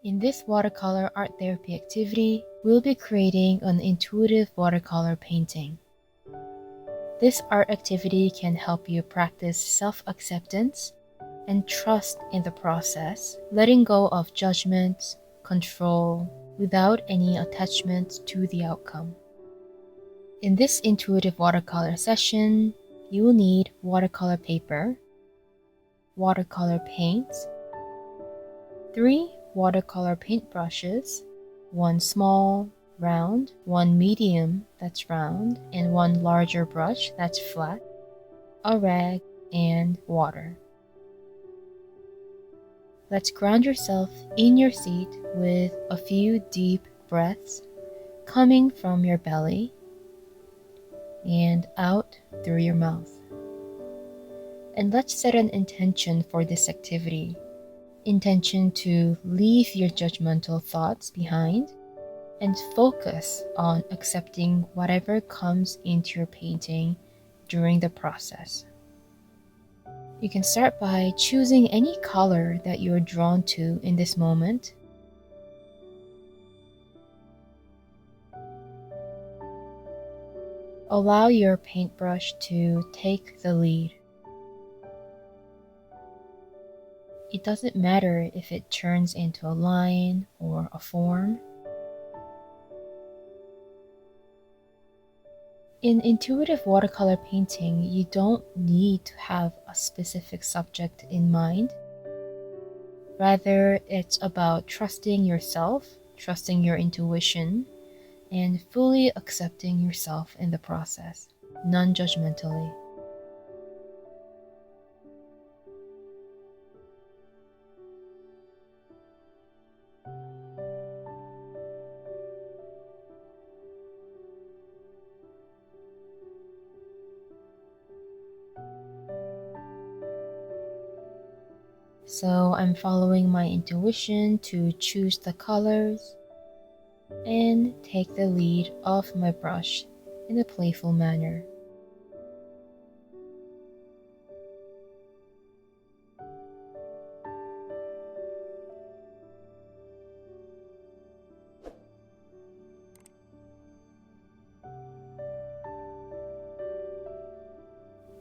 In this watercolor art therapy activity, we'll be creating an intuitive watercolor painting. This art activity can help you practice self-acceptance and trust in the process, letting go of judgments, control, without any attachment to the outcome. In this intuitive watercolor session, you will need watercolor paper, watercolor paints, 3 watercolor paintbrushes, 1 small, round, 1 medium that's round, and 1 larger brush that's flat, a rag, and water. Let's ground yourself in your seat with a few deep breaths coming from your belly and out through your mouth. And let's set an intention for this activity. Intention to leave your judgmental thoughts behind and focus on accepting whatever comes into your painting during the process. You can start by choosing any color that you're drawn to in this moment. Allow your paintbrush to take the lead. It doesn't matter if it turns into a line or a form. In intuitive watercolor painting, you don't need to have a specific subject in mind. Rather, it's about trusting yourself, trusting your intuition, and fully accepting yourself in the process, non-judgmentally. So I'm following my intuition to choose the colors and take the lead of my brush in a playful manner.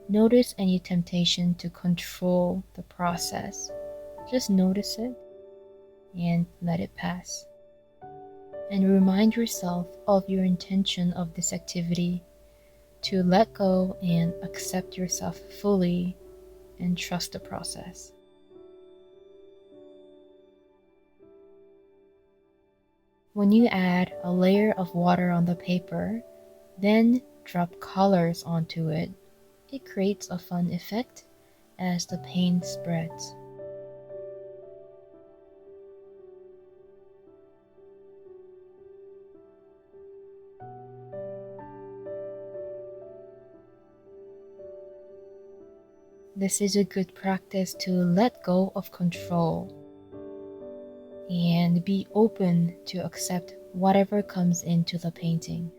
Notice any temptation to control the process. Just notice it and let it pass. And remind yourself of your intention of this activity to let go and accept yourself fully and trust the process. When you add a layer of water on the paper, then drop colors onto it, it creates a fun effect as the paint spreads. This is a good practice to let go of control and be open to accept whatever comes into the painting.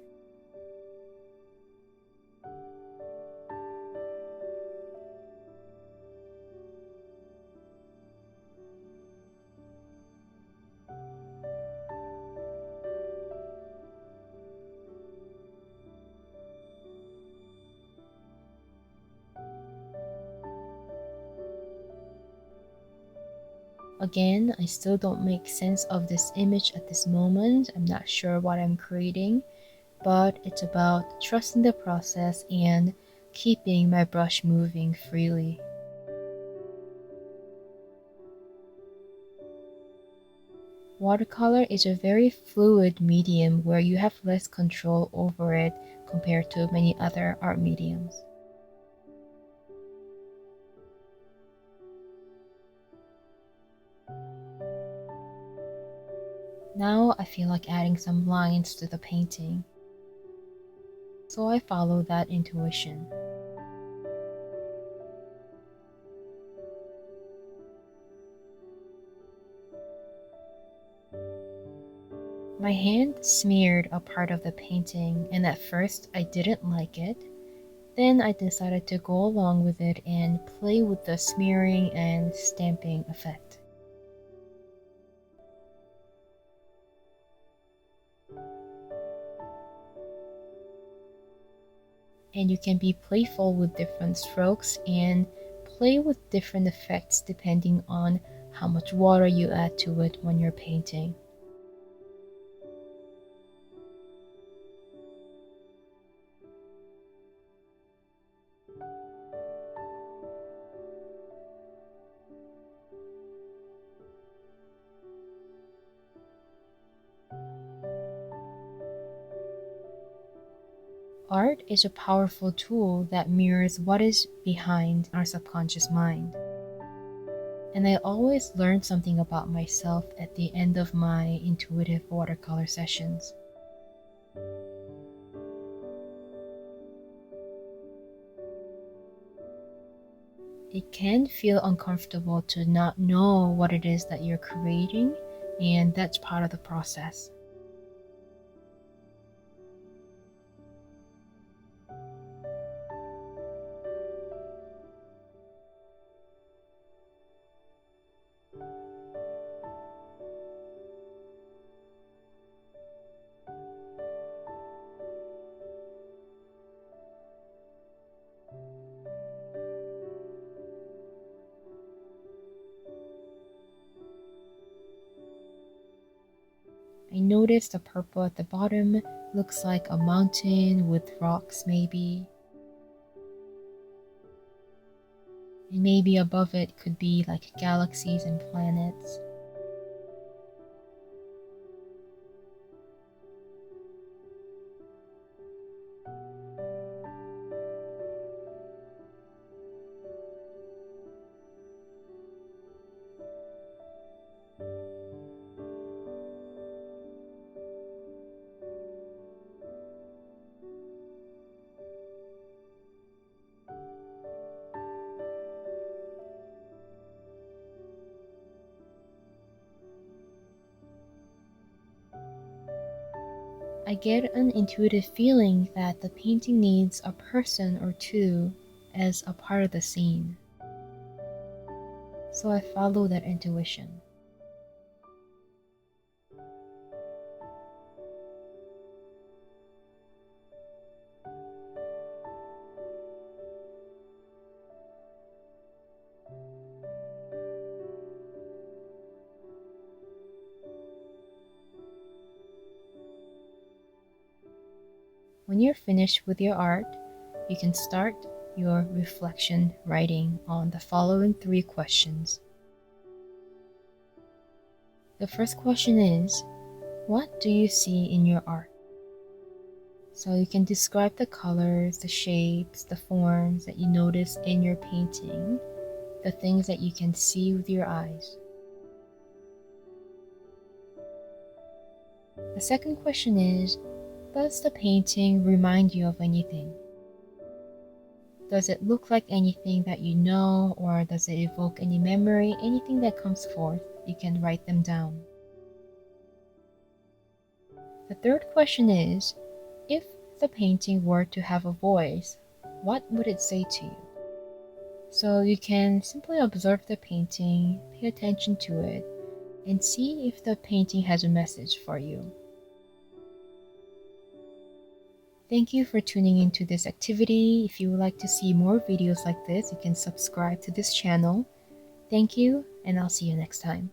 Again, I still don't make sense of this image at this moment. I'm not sure what I'm creating, but it's about trusting the process and keeping my brush moving freely. Watercolor is a very fluid medium where you have less control over it compared to many other art mediums. Now I feel like adding some lines to the painting, so I follow that intuition. My hand smeared a part of the painting, and at first I didn't like it. Then I decided to go along with it and play with the smearing and stamping effect. and you can be playful with different strokes and play with different effects depending on how much water you add to it when you're painting. Art is a powerful tool that mirrors what is behind our subconscious mind. And I always learn something about myself at the end of my intuitive watercolor sessions. It can feel uncomfortable to not know what it is that you're creating, and that's part of the process. I noticed the purple at the bottom looks like a mountain with rocks maybe. And maybe above it could be like galaxies and planets. I get an intuitive feeling that the painting needs a person or two as a part of the scene. So I follow that intuition. When you're finished with your art, you can start your reflection writing on the following 3 questions. The first question is, what do you see in your art? So you can describe the colors, the shapes, the forms that you notice in your painting, the things that you can see with your eyes. The second question is, does the painting remind you of anything? Does it look like anything that you know, or does it evoke any memory? Anything that comes forth, you can write them down. The third question is, if the painting were to have a voice, what would it say to you? So you can simply observe the painting, pay attention to it, and see if the painting has a message for you. Thank you for tuning into this activity. If you would like to see more videos like this, you can subscribe to this channel. Thank you, and I'll see you next time.